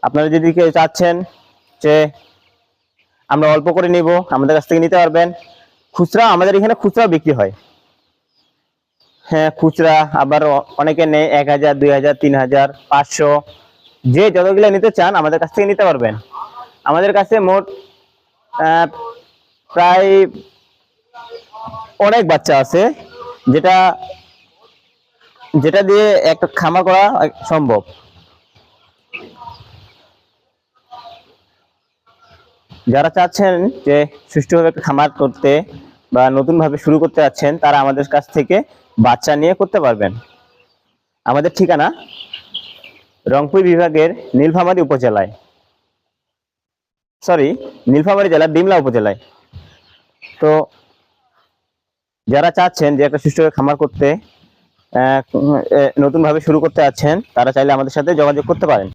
আপনারা যদি কেউ চাচ্ছেন যে আমরা অল্প করে নিব, আমাদের কাছ থেকে নিতে পারবেন। খুচরা আমাদের এখানে খুচরা বিক্রি হয়। হ্যাঁ, খুচরা আবার অনেকে নেয় 1000, 2000, 3000, 500, যে যতগুলো নিতে চান আমাদের কাছ থেকে নিতে পারবেন। আমাদের কাছে মোট প্রায় অনেক বাচ্চা আছে, যেটা যেটা দিয়ে একটা খামার করা সম্ভব। যারা চাচ্ছেন যে সুষ্ঠুভাবে একটা খামার করতে বা নতুন ভাবে শুরু করতে যাচ্ছেন, তারা আমাদের কাছ থেকে বাচ্চা নিয়ে করতে পারবেন। আমাদের ঠিকানা রংপুর বিভাগের নীলফামারী জেলার ডিমলা উপজেলায়। তো যারা চাচ্ছেন যে একটা সুষ্ঠুভাবে খামার করতে, নতুন ভাবে শুরু করতে যাচ্ছেন, তারা চাইলে আমাদের সাথে যোগাযোগ করতে পারেন।